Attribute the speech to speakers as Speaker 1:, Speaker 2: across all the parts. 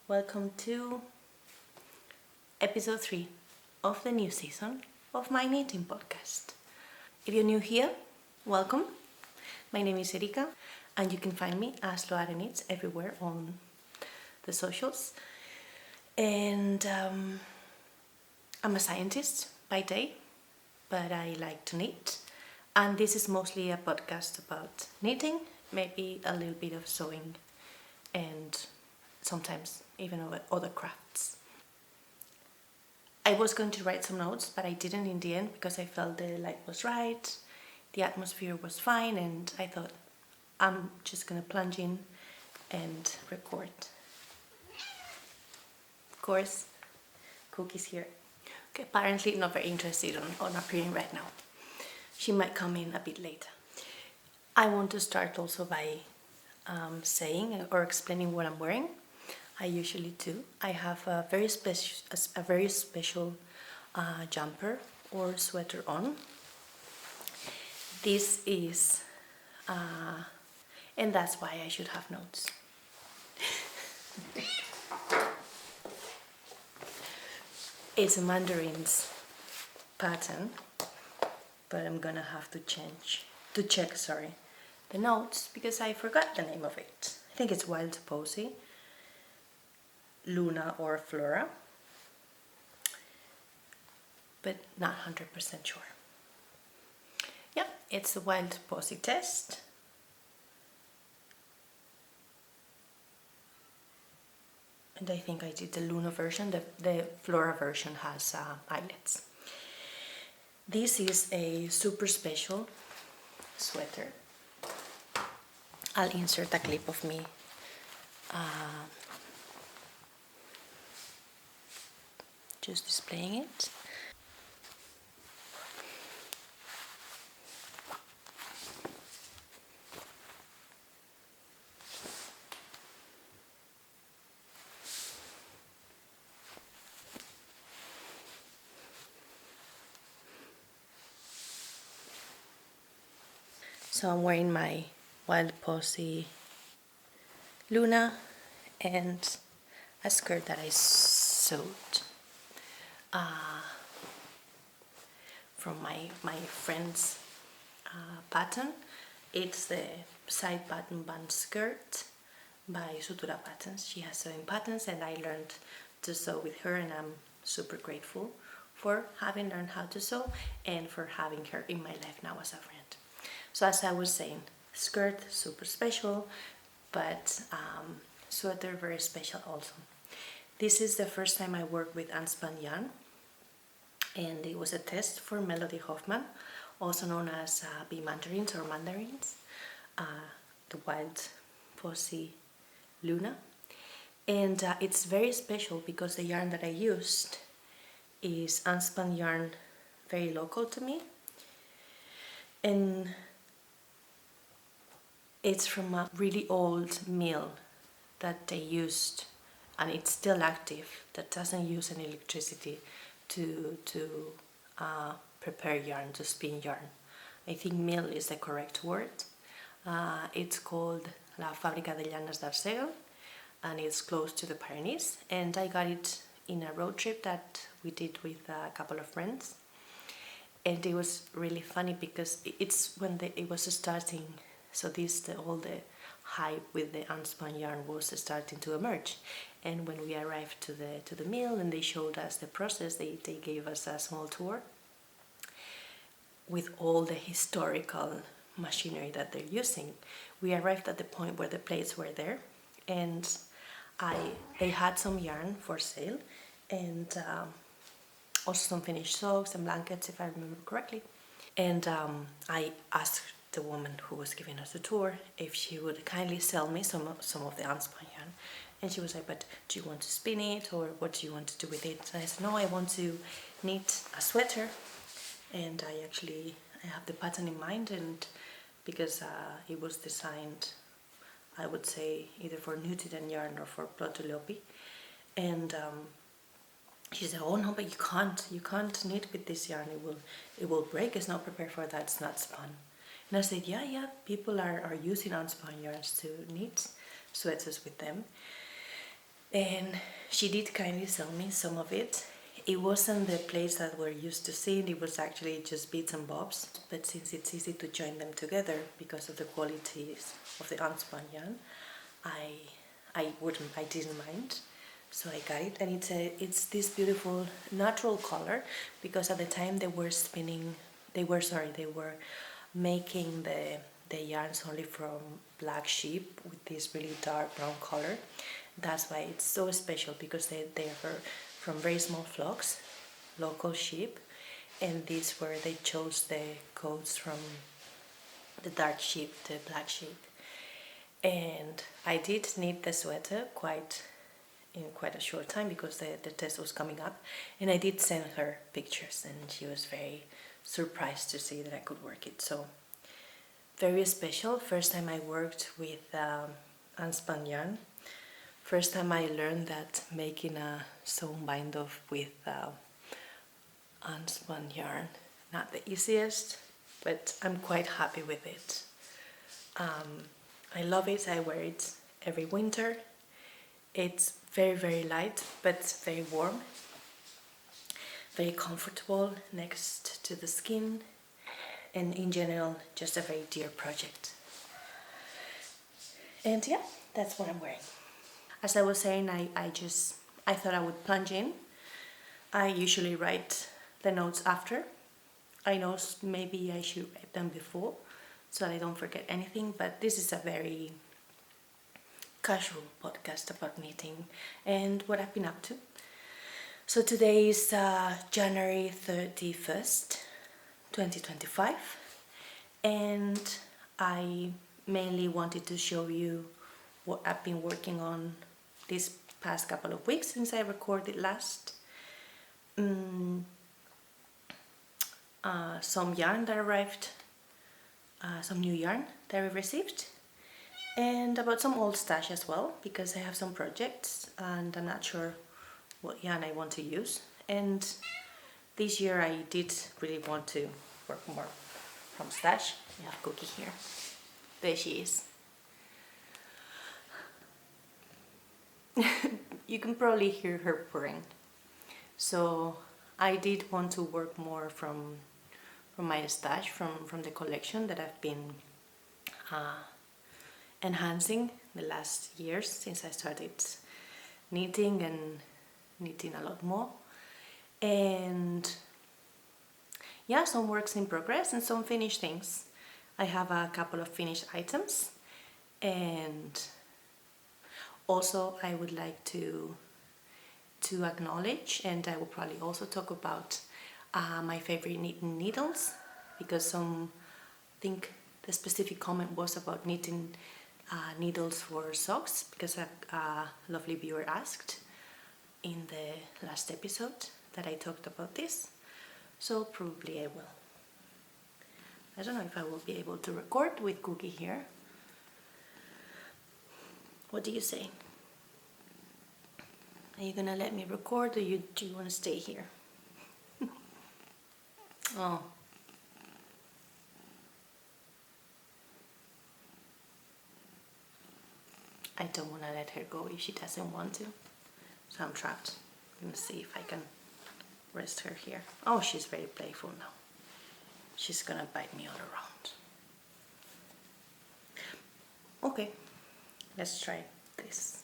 Speaker 1: Welcome to episode 3 of the new season of my knitting podcast. If you're new here, welcome. My name is Rebeca and you can find me as Loareknits everywhere on the socials. And I'm a scientist by day, but I like to knit. And this is mostly a podcast about knitting, maybe a little bit of sewing and sometimes even other crafts. I was going to write some notes, but I didn't in the end because I felt the light was right, the atmosphere was fine, and I thought I'm just gonna plunge in and record. Of course, Cookie's here. Okay, apparently not very interested on appearing right now. She might come in a bit later. I want to start also by saying or explaining what I'm wearing. I usually do. I have a very special jumper or sweater on. This is, and that's why I should have notes. It's a mandarin's pattern, but I'm gonna have to check the notes because I forgot the name of it. I think it's Wild Posy, Luna or Flora, but not 100% sure. Yeah, it's the Wild Posy test. And I think I did the Luna version. The Flora version has eyelets. This is a super special sweater. I'll insert a clip of me just displaying it. So I'm wearing my Wild Posy Luna and a skirt that I sewed from my friend's pattern. It's the side button band skirt by Sutura Patterns. She has sewing patterns and I learned to sew with her, and I'm super grateful for having learned how to sew and for having her in my life now as a friend. So as I was saying, skirt super special, but sweater very special also. This is the first time I worked with Unspun yarn, and it was a test for Melody Hoffmann, also known as bee mandarins or mandarins, the Wild Posy Luna. And it's very special because the yarn that I used is Unspun yarn, very local to me, and it's from a really old mill that they used, and it's still active, that doesn't use any electricity to prepare yarn, to spin yarn. I think mill is the correct word. It's called La Fábrica de Llana d'Azul, and it's close to the Pyrenees, and I got it in a road trip that we did with a couple of friends, and it was really funny because it's when it was starting. So all the hype with the unspun yarn was starting to emerge, and when we arrived to the mill and they showed us the process, they gave us a small tour with all the historical machinery that they're using. We arrived at the point where the plates were there, and they had some yarn for sale, and also some finished socks and blankets, if I remember correctly. And I asked the woman who was giving us the tour if she would kindly sell me some of the unspun yarn, and she was like, but do you want to spin it, or what do you want to do with it? So I said, no, I want to knit a sweater, and I have the pattern in mind, and because it was designed, I would say, either for Untitled yarn or for Manchelopis, and she said, oh no, but you can't knit with this yarn, it will break, it's not prepared for that, it's not spun. And I said, yeah, people are using unspun yarns to knit sweaters with them. and she did kindly sell me some of it. It wasn't the plates that we're used to seeing, it was actually just bits and bobs, but since it's easy to join them together because of the qualities of the unspun yarn, I didn't mind, so I got it. And it's this beautiful natural color, because at the time they were making the yarns only from black sheep with this really dark brown color. That's why it's so special, because they are from very small flocks, local sheep, and these where they chose the coats from the dark sheep, the black sheep. And I did knit the sweater in quite a short time, because the test was coming up, and I did send her pictures, and she was very surprised to see that I could work it. So very special. First time I worked with unspun yarn. First time I learned that making a sewn bind off with unspun yarn, not the easiest, but I'm quite happy with it. I love it. I wear it every winter. It's very, very light, but very warm, very comfortable next to the skin, and in general just a very dear project. And yeah, that's what I'm wearing. As I was saying, I thought I would plunge in. I usually write the notes after. I know maybe I should write them before so I don't forget anything, but this is a very casual podcast about knitting and what I've been up to. So today is January 31st, 2025, and I mainly wanted to show you what I've been working on this past couple of weeks since I recorded last. Some yarn that arrived, some new yarn that I received, and about some old stash as well, because I have some projects and I'm not sure what yarn I want to use. And this year I did really want to work more from stash. We have Cookie here. There she is. You can probably hear her purring. So I did want to work more from my stash, from the collection that I've been enhancing the last years since I started knitting and knitting a lot more. And yeah, some works in progress and some finished things. I have a couple of finished items, and also I would like to acknowledge, and I will probably also talk about my favorite knitting needles, because I think the specific comment was about knitting needles for socks, because a lovely viewer asked in the last episode that I talked about this. So probably I will. I don't know if I will be able to record with Cookie here. What do you say? Are you gonna let me record, or do you want to stay here? Oh. I don't want to let her go if she doesn't want to. So I'm trapped. I'm gonna see if I can rest her here. Oh, she's very playful now. She's gonna bite me all around. Okay, let's try this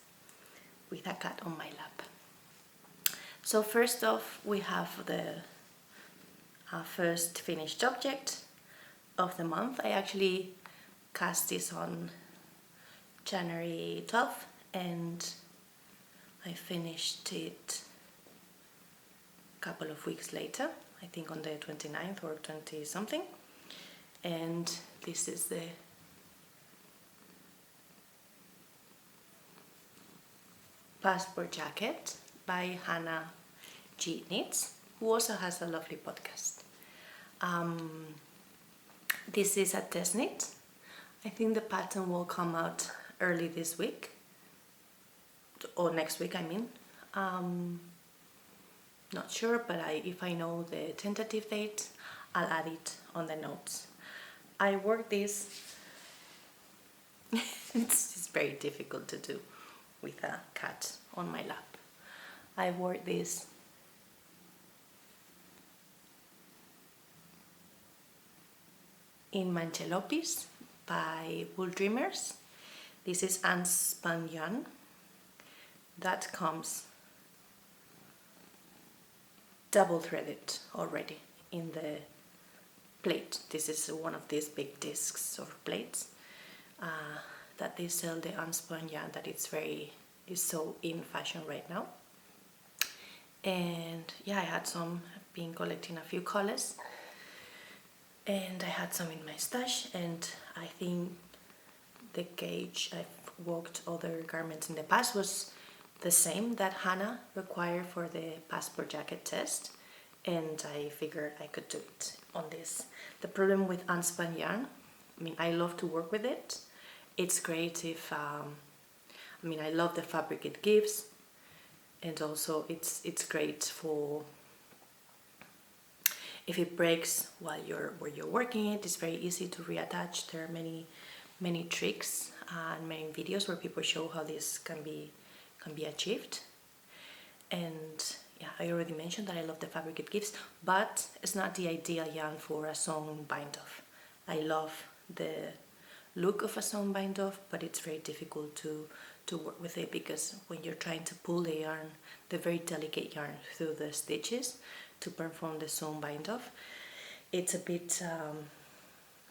Speaker 1: with a cat on my lap. So first off, we have the first finished object of the month. I actually cast this on January 12th, and I finished it a couple of weeks later, I think on the 29th or 20 something. And this is the passport jacket by Hannah G. Knits, who also has a lovely podcast. This is a test knit. I think the pattern will come out early this week, or next week I mean. Not sure, but if I know the tentative date, I'll add it on the notes. I work this, it's very difficult to do with a cat on my lap. I wore this in Manchelopis by WoolDreamers. This is Unspun yarn that comes double threaded already in the plate. This is one of these big discs or plates that they sell, the unspun yarn, that is so in fashion right now. And yeah, I've been collecting a few colors, and I had some in my stash, and I think the gauge I've worked other garments in the past was the same that Hannah required for the passport jacket test, and I figured I could do it on this. The problem with unspun yarn, I mean, I love to work with it. It's great if, I love the fabric it gives, and also it's great for if it breaks while you're working it. It's very easy to reattach. There are many tricks and many videos where people show how this can be achieved. And yeah, I already mentioned that I love the fabric it gives, but it's not the ideal yarn for a sewn bind-off. I love the look of a sewn bind-off, but it's very difficult to work with it, because when you're trying to pull the yarn, the very delicate yarn, through the stitches to perform the sewn bind-off, it's a bit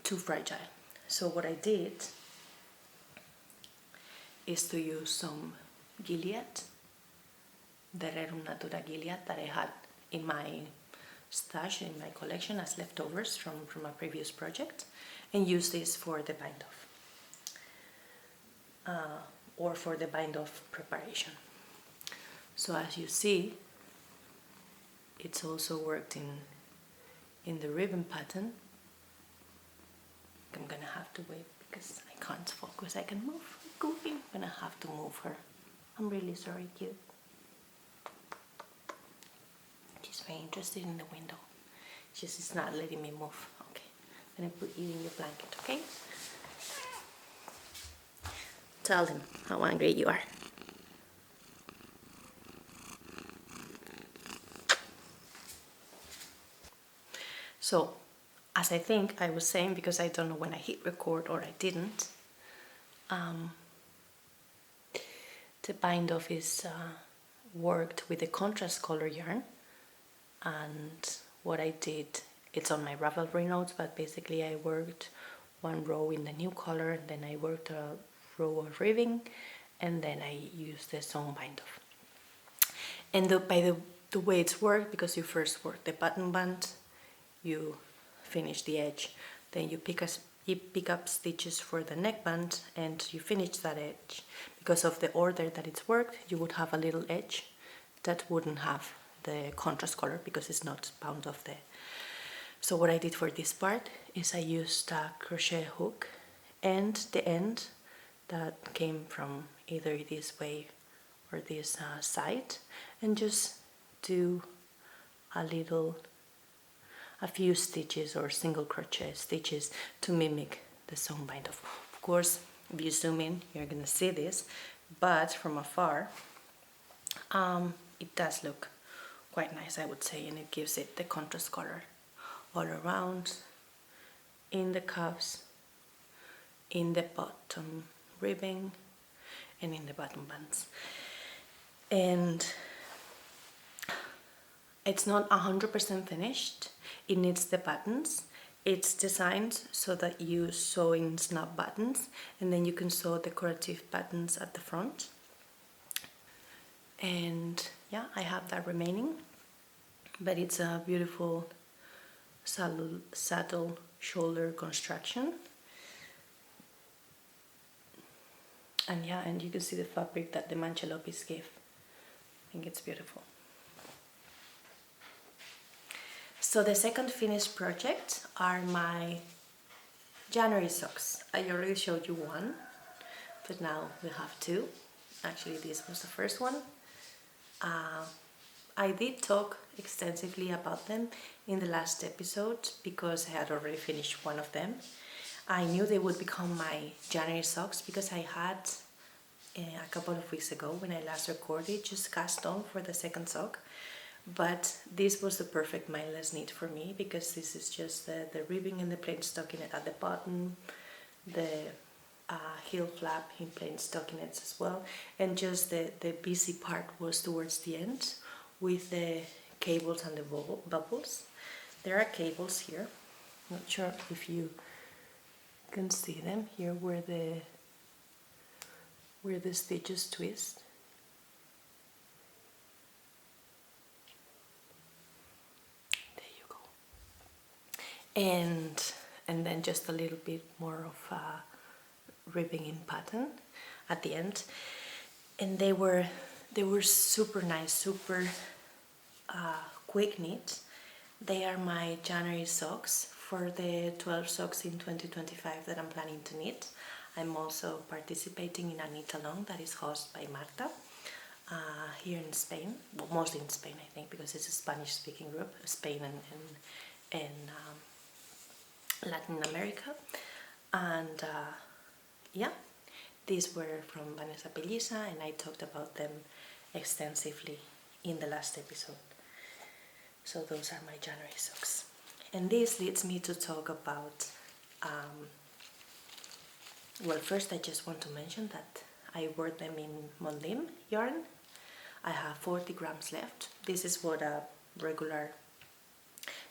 Speaker 1: too fragile. So what I did is to use some Gilliat, the Rerum Natura Gilliat that I had in my stash, in my collection as leftovers from a previous project, and use this for the bind-off or for the bind-off preparation. So as you see, it's also worked in the ribbon pattern. I'm gonna have to wait because I can't focus. I can move. Goofy. I'm gonna have to move her. I'm really sorry, cute. She's very interested in the window. She's not letting me move. Okay. I'm gonna put you in your blanket, okay? Tell him how angry you are. So, as I think I was saying, because I don't know when I hit record or I didn't, the bind-off is worked with the contrast color yarn, and what I did, it's on my Ravelry notes, but basically I worked one row in the new color, and then I worked a row of ribbing, and then I used the sewn bind-off. And by the way it's worked, because you first work the button band, you finish the edge, then you pick up stitches for the neckband, and you finish that edge. Because of the order that it's worked, you would have a little edge that wouldn't have the contrast color because it's not bound off there. So what I did for this part is I used a crochet hook and the end that came from either this way or this side, and just do a few stitches or single crochet stitches to mimic the sewn bind-off. Of course, if you zoom in, you're gonna see this, but from afar, it does look quite nice, I would say, and it gives it the contrast color all around, in the cuffs, in the bottom ribbing, and in the bottom bands. And it's not 100% finished. It needs the buttons. It's designed so that you sew in snap buttons, and then you can sew decorative buttons at the front. And yeah, I have that remaining, but it's a beautiful saddle shoulder construction. And yeah, and you can see the fabric that the Manchelopis gave. I think it's beautiful. So the second finished project are my January socks. I already showed you one, but now we have two. Actually, this was the first one. I did talk extensively about them in the last episode because I had already finished one of them. I knew they would become my January socks because I had a couple of weeks ago when I last recorded, just cast on for the second sock. But this was the perfect mindless knit for me, because this is just the ribbing and the plain stockinette at the bottom, the heel flap in plain stockinettes as well, and just the busy part was towards the end with the cables and the bubbles. There are cables here, not sure if you can see them here where the stitches twist. There you go. And then just a little bit more of ribbing in pattern at the end, and they were super nice, super quick knit. They are my January socks for the 12 socks in 2025 that I'm planning to knit. I'm also participating in a knit along that is hosted by Marta here in Spain, well, mostly in Spain I think, because it's a Spanish speaking group, Spain and Latin America. And yeah, these were from Vanessa, Pellisa, and I talked about them extensively in the last episode. So those are my January socks. And this leads me to talk about, well, first I just want to mention that I wore them in Monlim yarn. I have 40 grams left. This is what a regular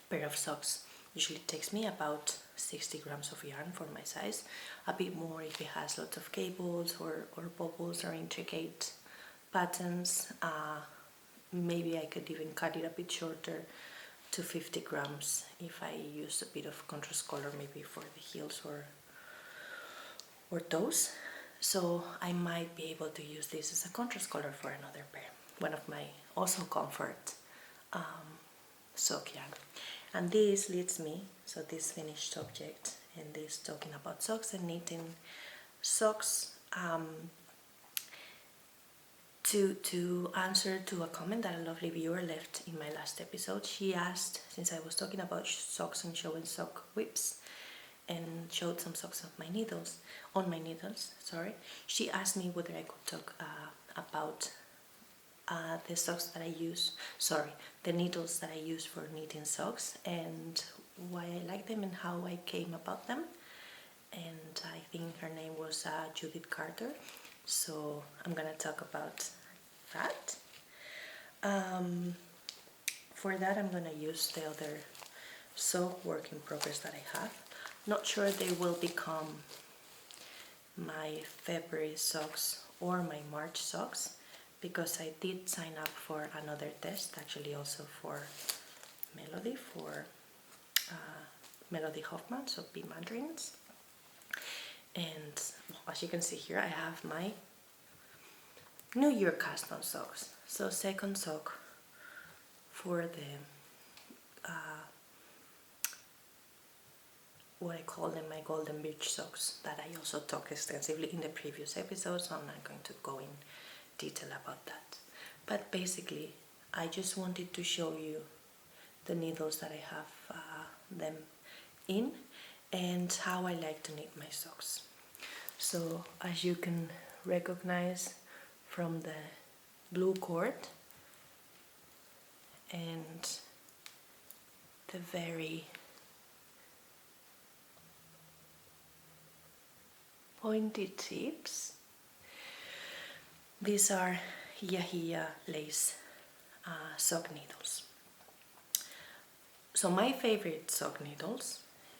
Speaker 1: pair of socks usually takes me, about 60 grams of yarn for my size. A bit more if it has lots of cables or bubbles or intricate patterns. Maybe I could even cut it a bit shorter to 50 grams if I use a bit of contrast color, maybe for the heels or toes. So I might be able to use this as a contrast color for another pair, one of my also comfort sock yarn. And this leads me, so this finished object and this talking about socks and knitting socks, to answer to a comment that a lovely viewer left in my last episode. She asked, since I was talking about socks and showing sock whips and showed some socks on my needles, she asked me whether I could talk about the socks that I use, the needles that I use for knitting socks, and why I like them and how I came about them. And I think her name was Judith Carter, so I'm gonna talk about that. For that I'm gonna use the other sock work in progress that I have. Not sure they will become my February socks or my March socks, because I did sign up for another test, actually also for Melody, for Melody Hoffmann, so Be Mandarins. And as you can see here, I have my New Year cast on socks. So second sock for the what I call them, my Golden Beach socks, that I also talked extensively in the previous episodes, so I'm not going to go in detail about that. But basically I just wanted to show you the needles that I have them in and how I like to knit my socks. So as you can recognize from the blue cord and the very pointy tips, these are Hiya lace sock needles. So my favorite sock needles,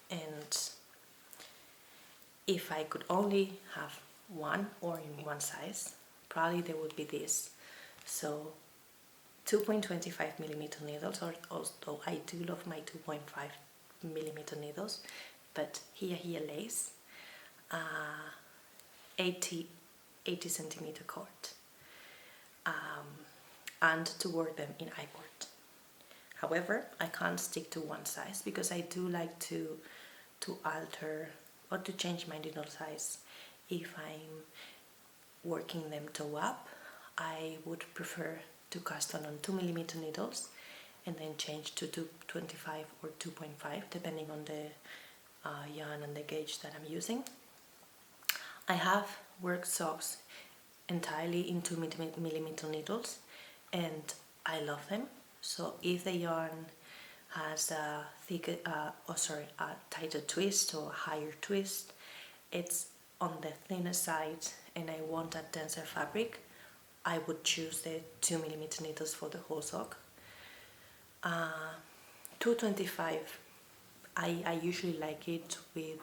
Speaker 1: and if I could only have one or in one size, probably they would be this. So 2.25 millimeter needles, although I do love my 2.5 millimeter needles, but Hiya lace, 80 centimeter cord, and to work them in I-board. However, I can't stick to one size because I do like to alter or to change my needle size. If I'm working them toe up, I would prefer to cast on 2 millimeter needles and then change to 2.25 or 2.5 depending on the yarn and the gauge that I'm using. I have worked socks entirely in 2mm needles, and I love them. So if the yarn has a thicker, a tighter twist or a higher twist, it's on the thinner side, and I want a denser fabric, I would choose the 2mm needles for the whole sock. 225, I usually like it with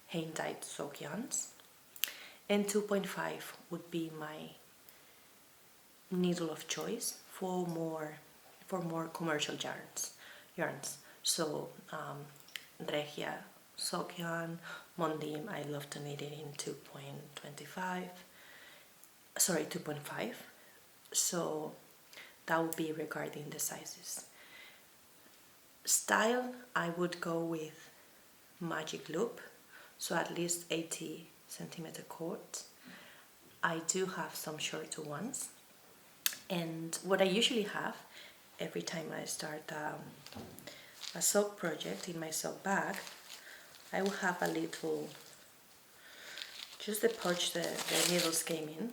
Speaker 1: hand-dyed sock yarns, and 2.5 would be my needle of choice for more commercial yarns. So Regia sock yarn, Mondim, I love to knit it in 2.25. Sorry, 2.5. So that would be regarding the sizes. Style, I would go with magic loop, so at least 80 centimeter cord. I do have some shorter ones, and what I usually have every time I start a sock project in my sock bag, I will have a little, just the pouch the needles came in.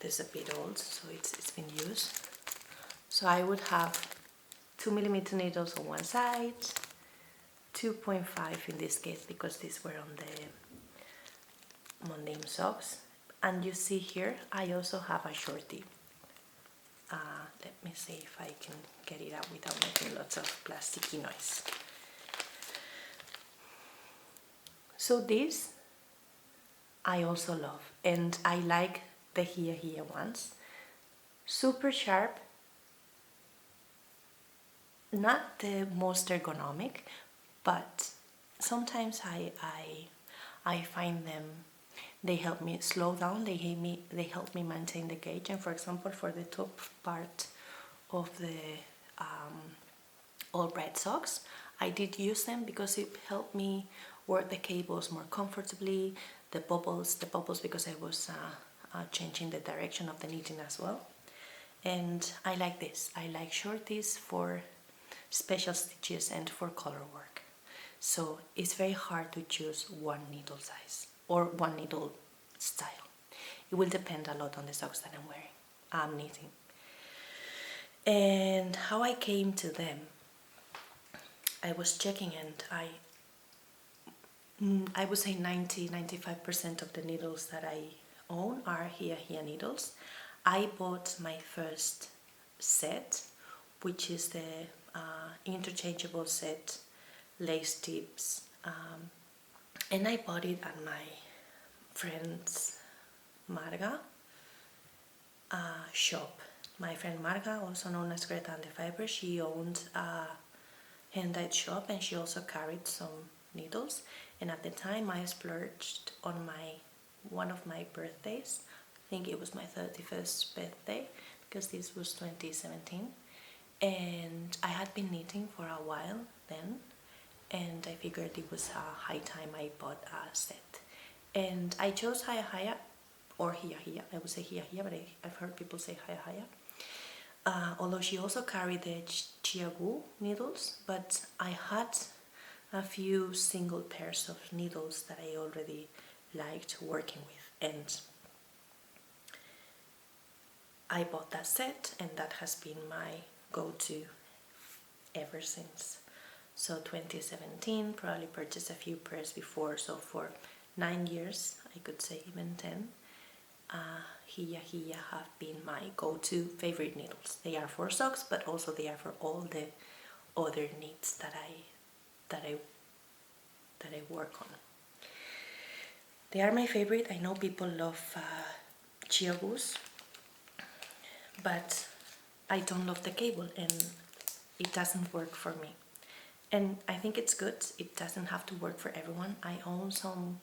Speaker 1: This is a bit old, so it's been used. So I would have 2mm needles on one side, 2.5 in this case because these were on the Mondim socks. And you see here, I also have a shorty. Let me see if I can get it out without making lots of plasticky noise. So this I also love, and I like the here ones. Super sharp, not the most ergonomic, but sometimes I find them, they help me slow down, they help me maintain the gauge. And for example, for the top part of the Albright socks, I did use them because it helped me work the cables more comfortably, the bubbles because I was changing the direction of the knitting as well. And I like this, I like shorties for special stitches and for color work. So it's very hard to choose one needle size or one needle style. It will depend a lot on the socks that I'm knitting. And how I came to them, I was checking, and I would say 90-95% of the needles that I own are here needles. I bought my first set, which is the interchangeable set, lace tips, and I bought it at my friend's Marga shop. My friend Marga, also known as Greta and the Fiber, she owned a hand-dyed shop, and she also carried some needles. And at the time I splurged on one of my birthdays. I think it was my 31st birthday, because this was 2017, and I had been knitting for a while then, and I figured it was a high time I bought a set. And I chose Haya or Hia. I would say Hia, but I've heard people say Haya. Although she also carried the Chiagu needles, but I had a few single pairs of needles that I already liked working with, and I bought that set, and that has been my go-to ever since. So 2017, probably purchased a few pairs before, so for 9 years, I could say even 10, Hia have been my go-to favorite needles. They are for socks, but also they are for all the other knits that I work on. They are my favorite. I know people love Chiagus, but I don't love the cable, and it doesn't work for me. And I think it's good. It doesn't have to work for everyone. I own some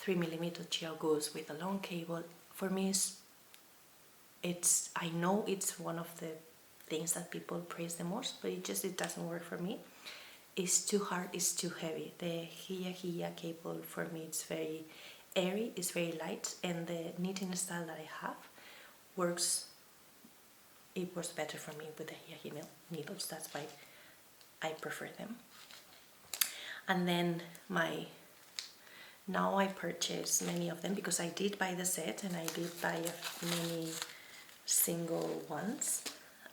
Speaker 1: 3mm Chiagus with a long cable. For me, I know it's one of the things that people praise the most, but it doesn't work for me. It's too hard, it's too heavy. The Hia cable for me, it's very airy, it's very light, and the knitting style that I have works better for me with the Hia needles. That's why I prefer them. And then my Now I purchased many of them because I did buy the set, and I did buy many single ones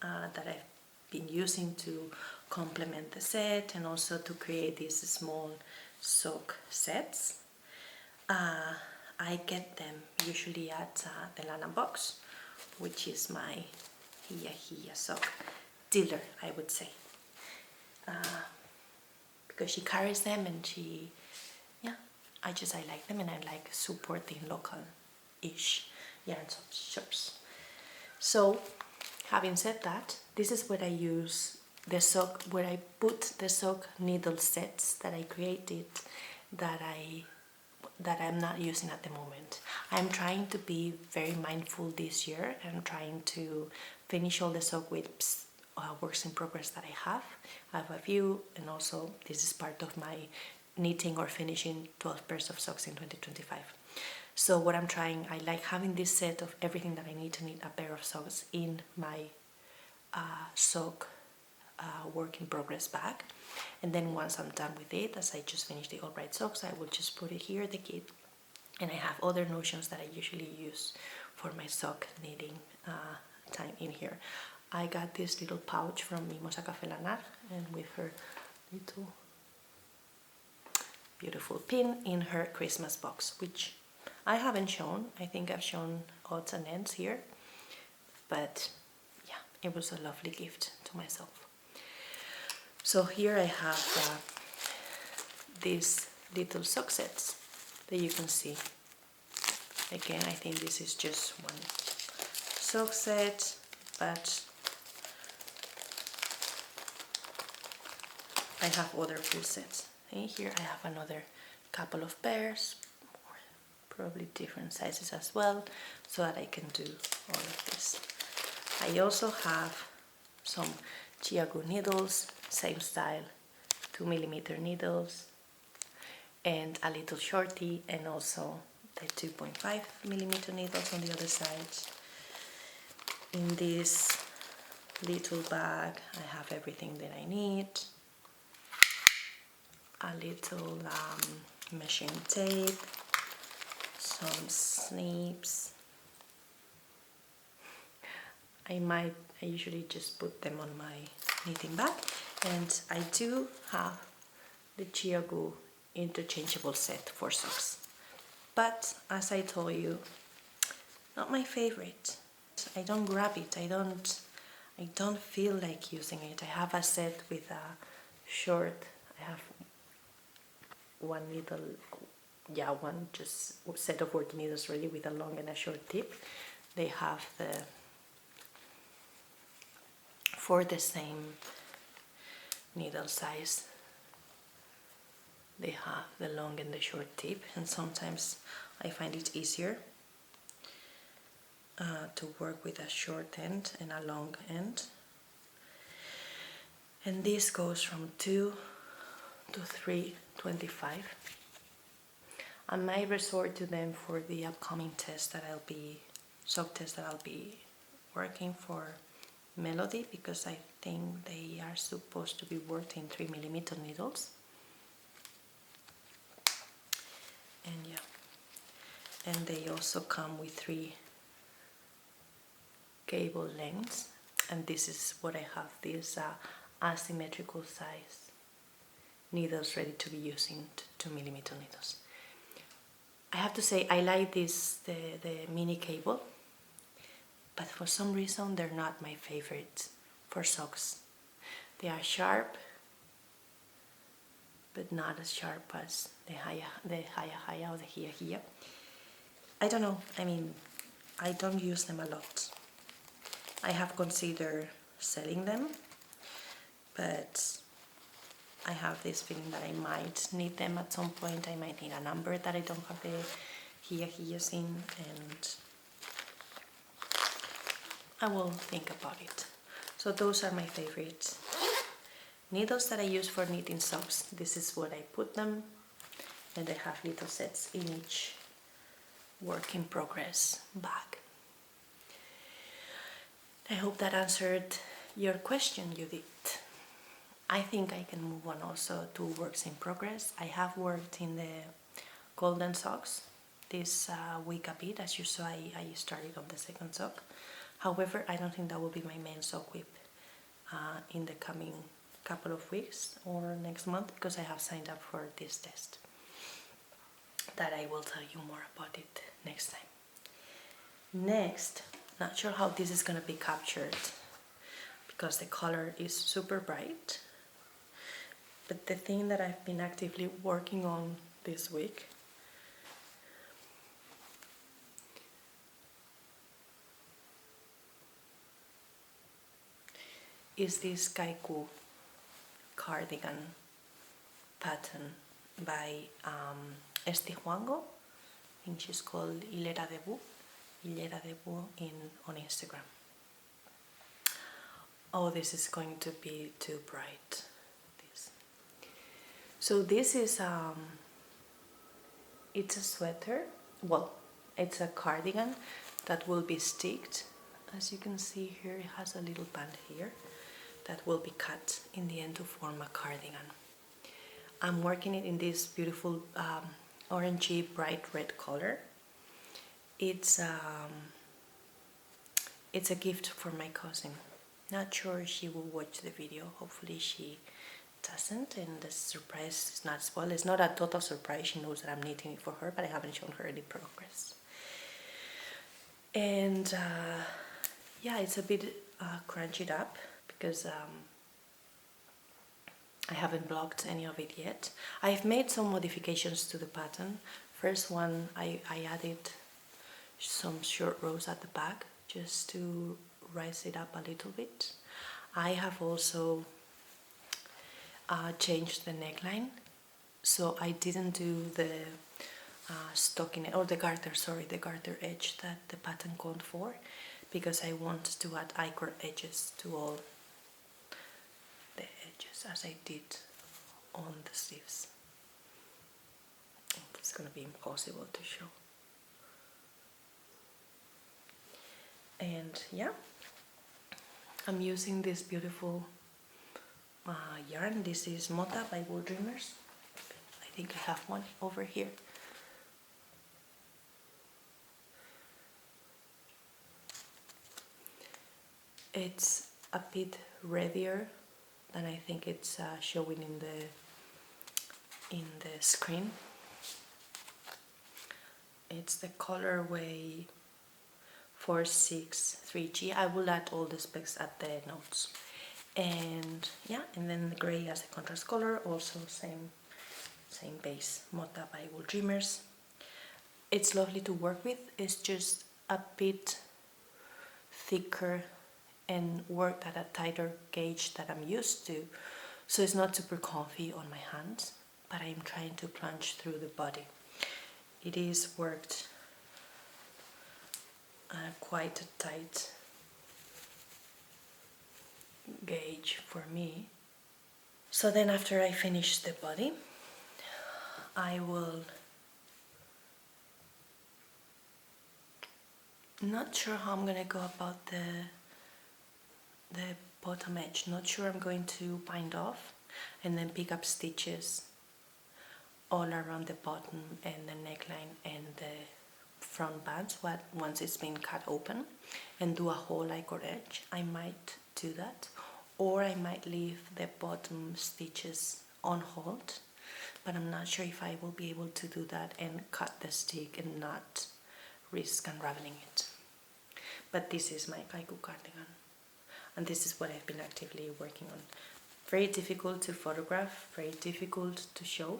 Speaker 1: that I've been using to complement the set and also to create these small sock sets. I get them usually at the Llana box, which is my Hiya sock dealer, I would say, because she carries them, and I like them, and I like supporting local-ish yarn shops. So, having said that, this is where I use the sock, where I put the sock needle sets that I created that I'm not using at the moment. I'm trying to be very mindful this year. I'm trying to finish all the sock whips works in progress that I have. I have a few, and also this is part of my knitting or finishing 12 pairs of socks in 2025. So what I'm trying, I like having this set of everything that I need to knit a pair of socks in my sock work in progress bag. And then once I'm done with it, as I just finished the Albright socks, I will just put it here, the kit, and I have other notions that I usually use for my sock knitting time in here. I got this little pouch from Mimosa Café Lanar, and with her little beautiful pin in her Christmas box, which I haven't shown. I think I've shown odds and ends here, but yeah, it was a lovely gift to myself. So here I have these little sock sets that you can see. Again, I think this is just one sock set, but I have other full sets. And here I have another couple of pairs, probably different sizes as well, so that I can do all of this. I also have some Chiagu needles, same style, 2mm needles, and a little shorty, and also the 2.5mm needles on the other side. In this little bag I have everything that I need. A little machine tape, some snips. I usually just put them on my knitting bag, and I do have the Chiagu interchangeable set for socks, but as I told you, not my favorite. I don't grab it. I don't feel like using it. I have a set with a short. I have one needle, one just set of working needles really with a long and a short tip. They have for the same needle size, they have the long and the short tip, and sometimes I find it easier to work with a short end and a long end. And this goes from 2 to 3.25. I might resort to them for the upcoming test that sock test that I'll be working for Melody, because I think they are supposed to be worked in 3mm needles. And yeah, and they also come with 3 cable lengths, and this is what I have, these asymmetrical size needles ready to be using 2mm needles. I have to say I like this, the mini cable, but for some reason they're not my favorite for socks. They are sharp, but not as sharp as the Haya or the Hiya. I don't know, I mean, I don't use them a lot. I have considered selling them, but I have this feeling that I might need them at some point. I might need a number that I don't have the Hiyas in, and I will think about it. So those are my favorite needles that I use for knitting socks. This is what I put them, and I have little sets in each work in progress bag. I hope that answered your question, Judith. I think I can move on also to works in progress. I have worked in the golden socks this week a bit. As you saw, I started on the second sock. However, I don't think that will be my main sock whip in the coming couple of weeks or next month, because I have signed up for this test that I will tell you more about it next time. Next, not sure how this is going to be captured because the color is super bright, but the thing that I've been actively working on this week is this Kaiku cardigan pattern by Estijuango. I think she's called Hilera de Boo on Instagram. Oh, this is going to be too bright. So this is it's a sweater. Well, it's a cardigan that will be sticked. As you can see here, it has a little band here that will be cut in the end to form a cardigan. I'm working it in this beautiful orangey bright red color. It's a gift for my cousin. Not sure she will watch the video. Hopefully she doesn't, and the surprise is not spoiled. It's not a total surprise. She knows that I'm knitting it for her, but I haven't shown her any progress. And yeah, it's a bit crunched up because I haven't blocked any of it yet. I've made some modifications to the pattern. First one, I added some short rows at the back just to rise it up a little bit. I have also changed the neckline, so I didn't do the stockinette or the garter edge that the pattern called for, because I want to add I-cord edges to all the edges as I did on the sleeves. It's gonna be impossible to show. And yeah, I'm using this beautiful yarn. This is Mota by WoolDreamers. I think I have one over here. It's a bit reddier than I think it's showing in the screen. It's the colourway 463G. I will add all the specs at the notes. And yeah, and then the grey as a contrast color, also same base, Mota by WoolDreamers. It's lovely to work with. It's just a bit thicker and worked at a tighter gauge that I'm used to, so it's not super comfy on my hands, but I'm trying to plunge through the body. It is worked quite a tight gauge for me. So then after I finish the body, I will, not sure how I'm gonna go about the bottom edge. Not sure I'm going to bind off and then pick up stitches all around the bottom and the neckline and the front bands once it's been cut open, and do a whole I-cord edge. I might do that, or I might leave the bottom stitches on hold, but I'm not sure if I will be able to do that and cut the stick and not risk unraveling it. But this is my Kaiku cardigan, and this is what I've been actively working on. Very difficult to photograph, very difficult to show,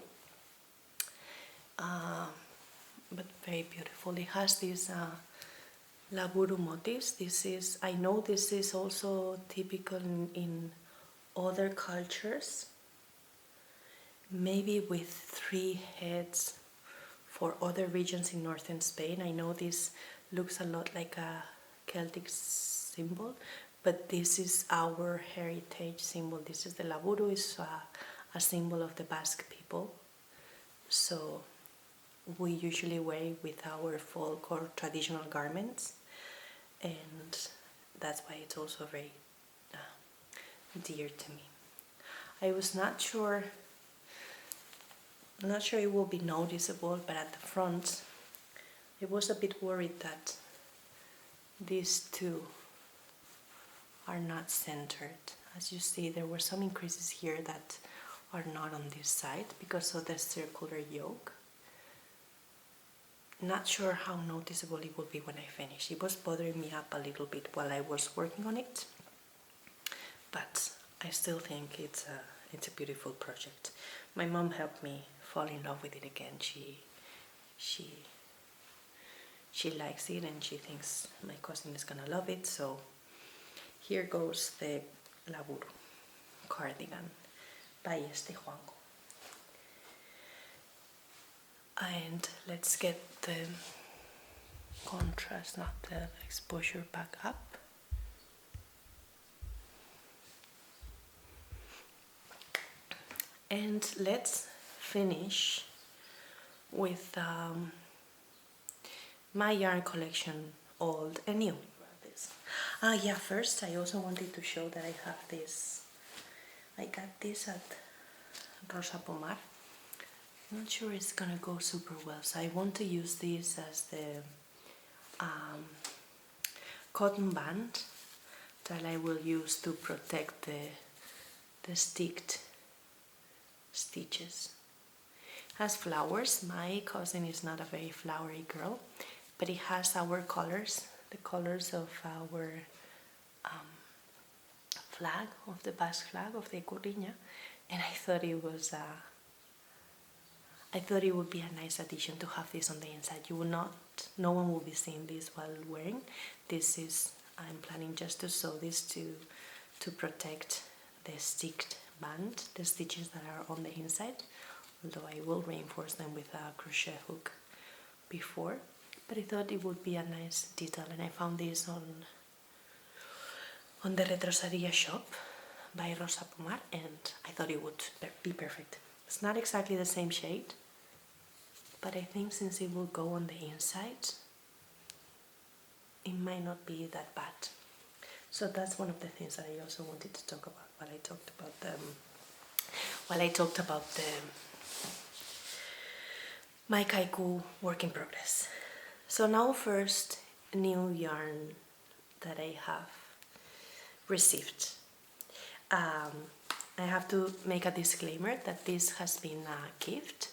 Speaker 1: but very beautiful. It has these laburu motifs. This is, I know this is also typical in other cultures, maybe with 3 heads for other regions in northern Spain. I know this looks a lot like a Celtic symbol, but this is our heritage symbol. This is the laburu, is a symbol of the Basque people. So we usually wear it with our folk or traditional garments, and that's why it's also very dear to me. I was not sure I'm not sure it will be noticeable, but at the front I was a bit worried that these two are not centered. As you see, there were some increases here that are not on this side because of the circular yoke. Not sure how noticeable it will be when I finish. It was bothering me up a little bit while I was working on it, but I still think it's a beautiful project. My mom helped me fall in love with it again. She likes it and she thinks my cousin is gonna love it. So here goes the Laburo cardigan by este Juanjo. And let's get the contrast, not the exposure, back up. And let's finish with my yarn collection, old and new. Yeah, first I also wanted to show that I have this. I got this at Rosa Pomar. Not sure it's gonna go super well, so I want to use this as the cotton band that I will use to protect the sticked stitches. It has flowers. My cousin is not a very flowery girl, but it has our colors, the colors of our flag, of the Basque flag, of the Coruña, and I thought it was I thought it would be a nice addition to have this on the inside. You will not, no one will be seeing this while wearing. This is, I'm planning just to sew this to protect the sticked band, the stitches that are on the inside, although I will reinforce them with a crochet hook before. But I thought it would be a nice detail, and I found this on the Retrosaria shop by Rosa Pomar, and I thought it would be perfect. It's not exactly the same shade, but I think since it will go on the inside, it might not be that bad. So that's one of the things that I also wanted to talk about while I talked about my Kaiku work in progress. So now first, new yarn that I have received. I have to make a disclaimer that this has been a gift,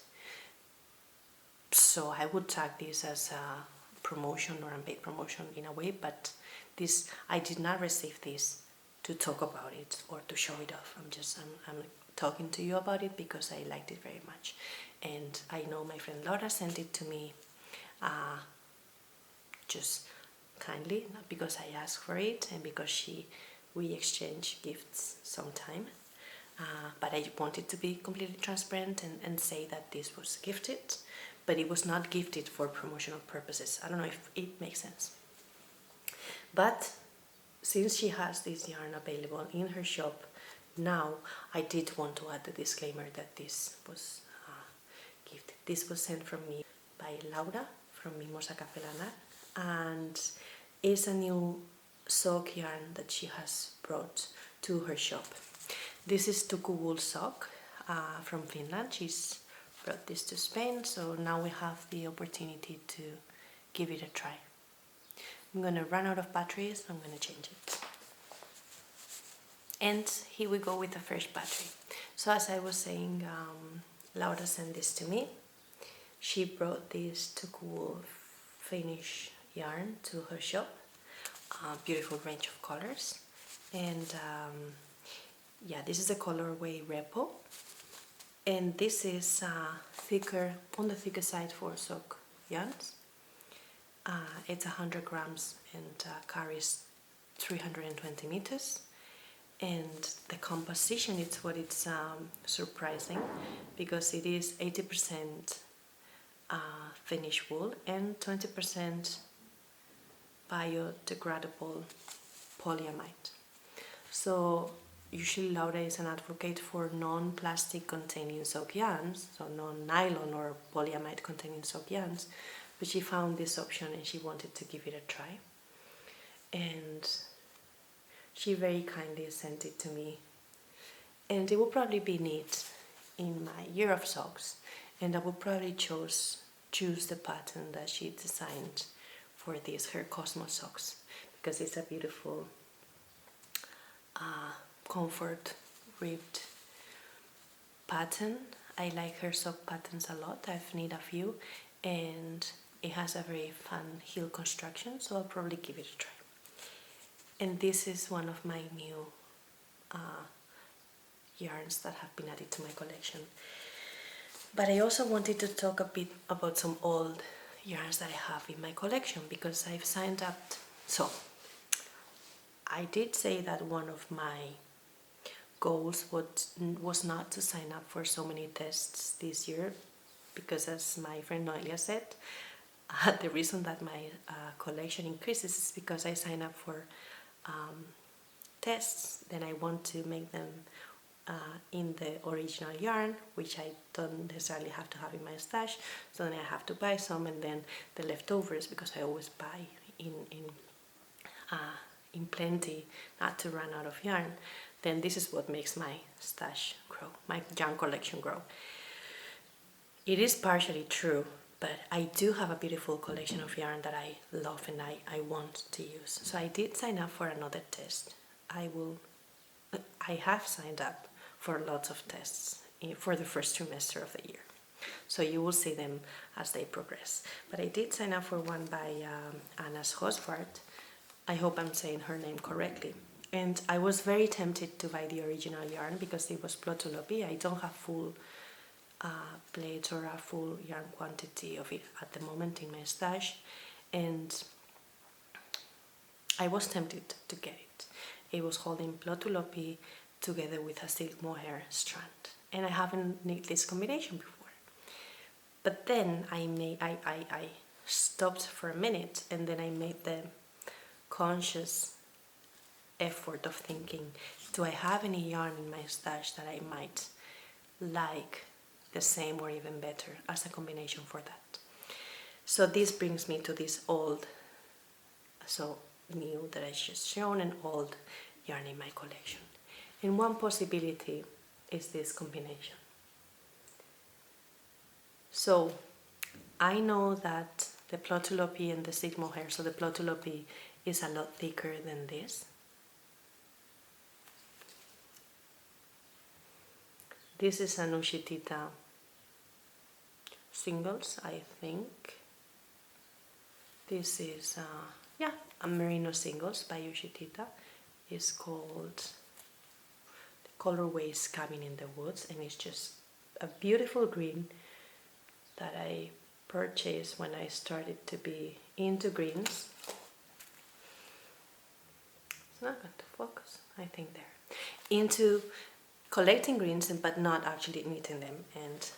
Speaker 1: so I would tag this as a promotion or unpaid promotion in a way, but this, I did not receive this to talk about it or to show it off. I'm talking to you about it because I liked it very much, and I know my friend Laura sent it to me just kindly, not because I asked for it and because we exchange gifts sometime, but I wanted to be completely transparent and say that this was gifted, but it was not gifted for promotional purposes. I don't know if it makes sense. But since she has this yarn available in her shop now, I did want to add the disclaimer that this was gifted. This was sent from me by Laura from Mimosa Café Lanar, and is a new sock yarn that she has brought to her shop. This is Tuku wool sock from Finland. She's brought this to Spain, so now we have the opportunity to give it a try. I'm gonna run out of batteries, I'm gonna change it. And here we go with the first battery. So as I was saying, Laura sent this to me. She brought this Tuku wool Finnish yarn to her shop. Beautiful range of colors, and yeah, this is a colorway Repo, and this is thicker, on the thicker side for sock yarns. It's 100 grams and carries 320 meters, and the composition, it's what it's surprising, because it is 80% Finnish wool and 20% biodegradable polyamide. So usually Laura is an advocate for non-plastic containing sock yarns, so non-nylon or polyamide containing sock yarns, but she found this option and she wanted to give it a try, and she very kindly sent it to me, and it will probably be neat in my year of socks, and I will probably choose the pattern that she designed for this, her Cosmos socks, because it's a beautiful comfort ribbed pattern. I like her sock patterns a lot. I've knit a few, and it has a very fun heel construction, so I'll probably give it a try. And this is one of my new yarns that have been added to my collection. But I also wanted to talk a bit about some old yarns that I have in my collection, because I've signed up. So I did say that one of my goals was not to sign up for so many tests this year, because as my friend Noelia said, the reason that my collection increases is because I sign up for tests. Then I want to make them in the original yarn, which I don't necessarily have to have in my stash, so then I have to buy some, and then the leftovers, because I always buy in plenty, not to run out of yarn, then this is what makes my stash grow, my yarn collection grow. It is partially true, but I do have a beautiful collection of yarn that I love and I want to use. So I did sign up for another test. I have signed up for lots of tests for the first trimester of the year. So you will see them as they progress. But I did sign up for one by Anna's Hosfart. I hope I'm saying her name correctly. And I was very tempted to buy the original yarn because it was Plotolopi. I don't have full plates or a full yarn quantity of it at the moment in my stash. And I was tempted to get it. It was holding Plotolopi together with a silk mohair strand. And I haven't knit this combination before. But then I stopped for a minute, and then I made the conscious effort of thinking, do I have any yarn in my stash that I might like the same or even better as a combination for that? So this brings me to this old, so new that I just shown, an old yarn in my collection. And one possibility is this combination. So I know that the Plotolopi and the silk mohair, so the Plotolopi is a lot thicker than this. This is an Ushitita singles, I think. This is a merino singles by Ushitita. It's called The Colorway is Cabin in the Woods, and it's just a beautiful green that I purchased when I started to be into greens. It's not going to focus, I think there. Into collecting greens, but not actually knitting them, and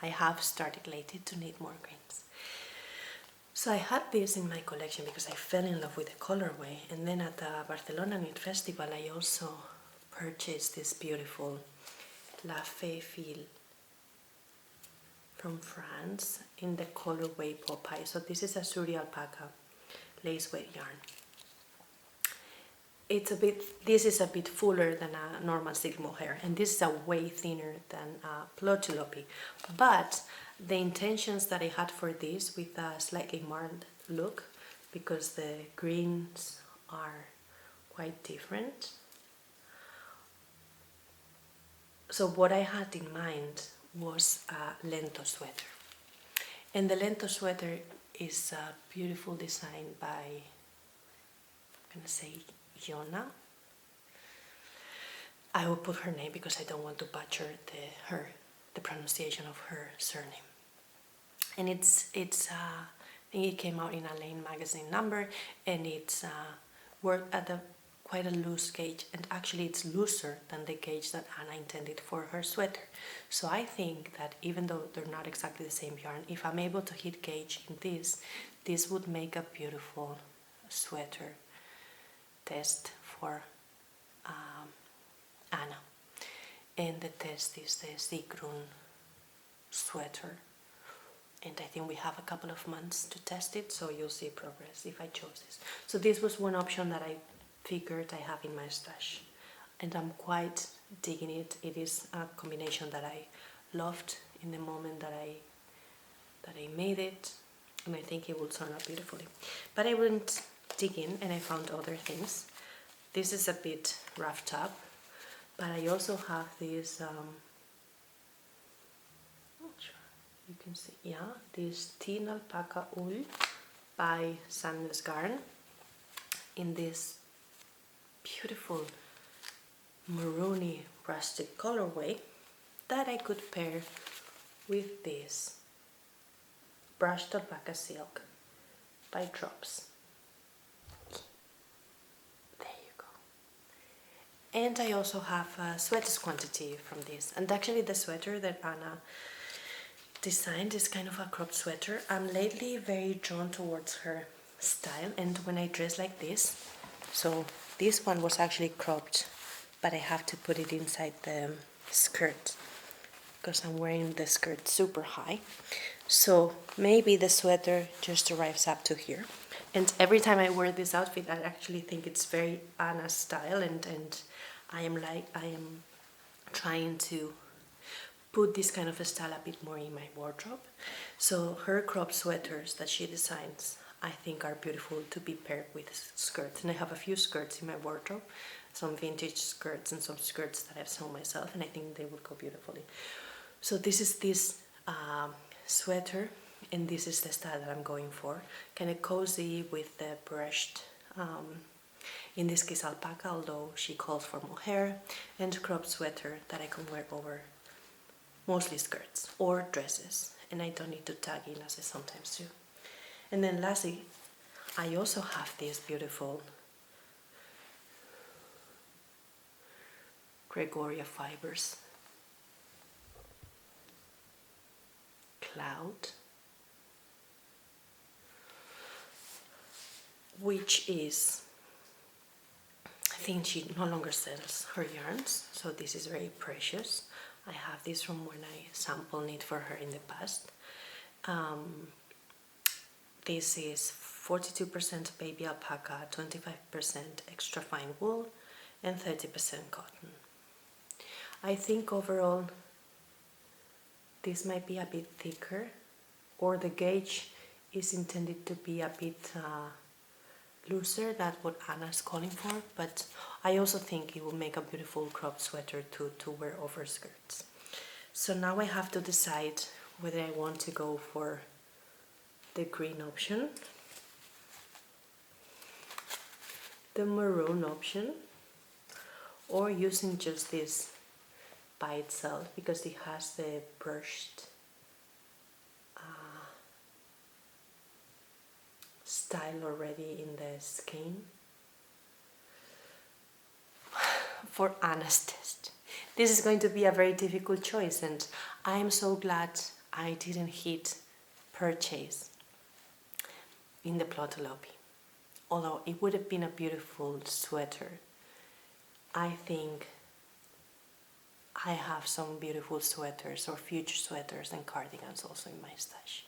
Speaker 1: I have started lately to knit more greens. So I had this in my collection because I fell in love with the colorway, and then at the Barcelona Knit Festival I also purchased this beautiful La Fée Fil from France in the colorway Popeye. So this is a Suri alpaca lace weight yarn. This is a bit fuller than a normal silk mohair, and this is a way thinner than a Plotolopi. But the intentions that I had for this, with a slightly marred look, because the greens are quite different. So what I had in mind was a lento sweater. And the lento sweater is a beautiful design by, I'm going to say, Yona. I will put her name because I don't want to butcher the pronunciation of her surname. And I think it came out in a Lane magazine number, and it's worked at quite a loose gauge, and actually it's looser than the gauge that Anna intended for her sweater. So I think that even though they're not exactly the same yarn, if I'm able to hit gauge in this would make a beautiful sweater test for Anna. And the test is the Sigrun sweater, and I think we have a couple of months to test it, so you'll see progress if I chose this. So this was one option that I figured I have in my stash, and I'm quite digging it. It is a combination that I loved in the moment that I made it, and I think it will turn out beautifully. But I went digging and I found other things. This is a bit roughed up, but I also have this, not sure you can see, yeah, this tin alpaca wool by Sandnes Garn in this beautiful maroony rustic colorway that I could pair with this brushed alpaca silk by Drops. There you go. And I also have a sweaters quantity from this, and actually the sweater that Anna designed is kind of a cropped sweater. I'm lately very drawn towards her style, and when I dress like this, so this one was actually cropped, but I have to put it inside the skirt because I'm wearing the skirt super high. So maybe the sweater just arrives up to here. And every time I wear this outfit, I actually think it's very Anna's style, and I am trying to put this kind of a style a bit more in my wardrobe. So her crop sweaters that she designs, I think are beautiful to be paired with skirts. And I have a few skirts in my wardrobe, some vintage skirts and some skirts that I've sewn myself, and I think they would go beautifully. So this is this sweater, and this is the style that I'm going for. Kind of cozy with the brushed, in this case alpaca, although she calls for mohair, and crop sweater that I can wear over mostly skirts or dresses, and I don't need to tag in as I sometimes do. And then lastly, I also have these beautiful Gregoria fibers Cloud, which is, I think she no longer sells her yarns, so this is very precious. I have this from when I sample knit for her in the past. This is 42% baby alpaca, 25% extra fine wool, and 30% cotton. I think overall this might be a bit thicker, or the gauge is intended to be a bit looser than what Anna's calling for, but I also think it will make a beautiful crop sweater to wear over skirts. So now I have to decide whether I want to go for the green option, the maroon option, or using just this by itself because it has the brushed style already in the skein. For Anna's test, this is going to be a very difficult choice, and I am so glad I didn't hit purchase in the Plotolopi. Although it would have been a beautiful sweater, I think I have some beautiful sweaters or future sweaters and cardigans also in my stash.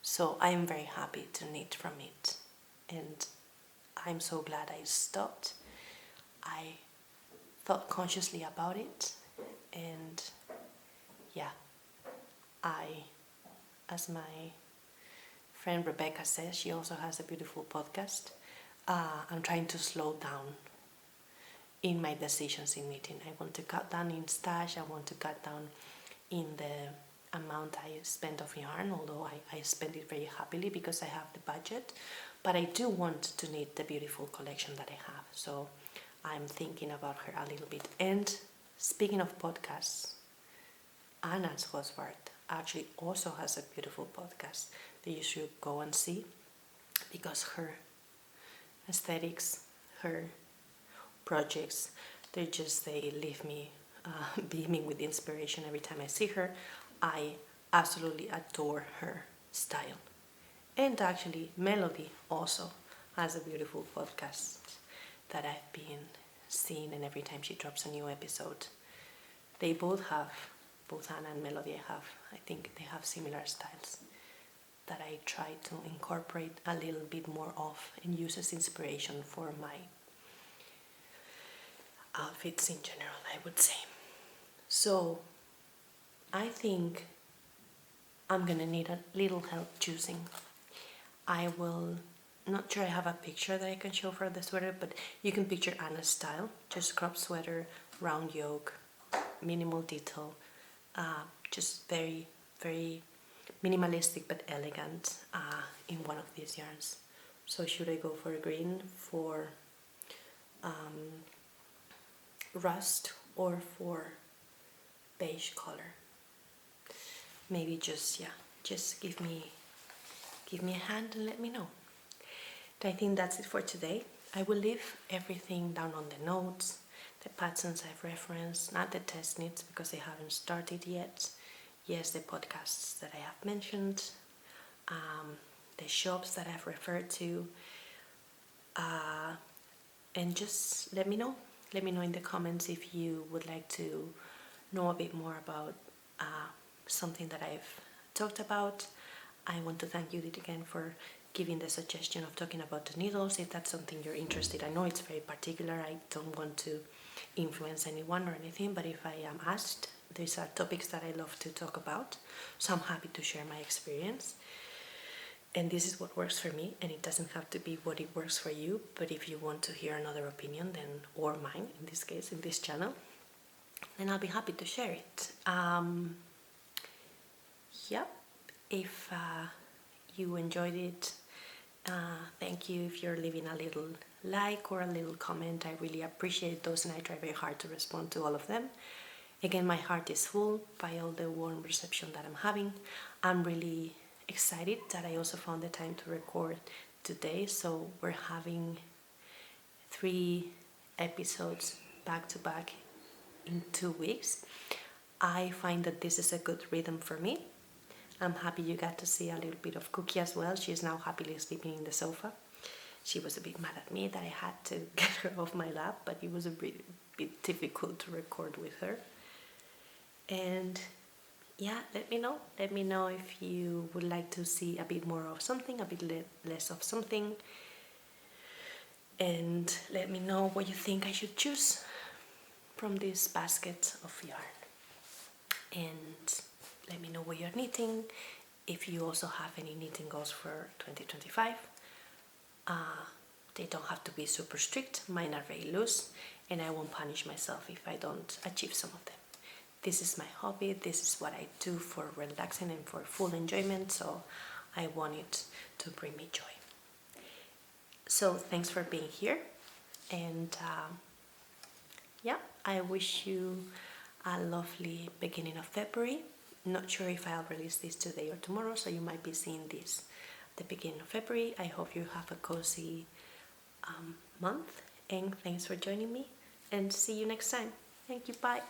Speaker 1: So I am very happy to knit from it, and I'm so glad I stopped. I thought consciously about it, and yeah, as my friend Rebecca says, she also has a beautiful podcast, I'm trying to slow down in my decisions in knitting. I want to cut down in stash, I want to cut down in the amount I spend of yarn, although I spend it very happily because I have the budget, but I do want to knit the beautiful collection that I have, so I'm thinking about her a little bit. And speaking of podcasts, Anna's husband actually also has a beautiful podcast that you should go and see, because her aesthetics, her projects, they leave me beaming with inspiration every time I see her. I absolutely adore her style. And actually Melody also has a beautiful podcast that I've been seeing, and every time she drops a new episode, they both Anna and Melody I think they have similar styles that I try to incorporate a little bit more of and use as inspiration for my outfits in general, I would say. So I think I'm gonna need a little help choosing. I will, not sure I have a picture that I can show for the sweater, but you can picture Anna's style, just crop sweater, round yoke, minimal detail, just very, very minimalistic but elegant in one of these yarns. So should I go for green, for rust, or for beige color? Maybe just, yeah, just give me a hand and let me know. I think that's it for today. I will leave everything down on the notes, the patterns I've referenced, not the test knits because they haven't started yet. Yes, the podcasts that I have mentioned, the shops that I've referred to, and just let me know. Let me know in the comments if you would like to know a bit more about something that I've talked about. I want to thank Judith again for giving the suggestion of talking about the needles, if that's something you're interested in. I know it's very particular, I don't want to influence anyone or anything, but if I am asked, these are topics that I love to talk about, so I'm happy to share my experience. And this is what works for me, and it doesn't have to be what it works for you, but if you want to hear another opinion, then, or mine in this case, in this channel, then I'll be happy to share it. Yep, if you enjoyed it, thank you. If you're leaving a little like or a little comment, I really appreciate those, and I try very hard to respond to all of them. Again, my heart is full by all the warm reception that I'm having. I'm really excited that I also found the time to record today, so we're having 3 episodes back to back in 2 weeks. I find that this is a good rhythm for me. I'm happy you got to see a little bit of Cookie as well. She's now happily sleeping in the sofa. She was a bit mad at me that I had to get her off my lap, but it was a bit difficult to record with her. And yeah, let me know. Let me know if you would like to see a bit more of something, a bit less of something. And let me know what you think I should choose from this basket of yarn. And let me know what you're knitting. If you also have any knitting goals for 2025. They don't have to be super strict. Mine are very loose, and I won't punish myself if I don't achieve some of them. This is my hobby, this is what I do for relaxing and for full enjoyment, so I want it to bring me joy. So thanks for being here, and yeah, I wish you a lovely beginning of February. Not sure if I'll release this today or tomorrow, so you might be seeing this at the beginning of February. I hope you have a cozy month, and thanks for joining me, and see you next time. Thank you, bye.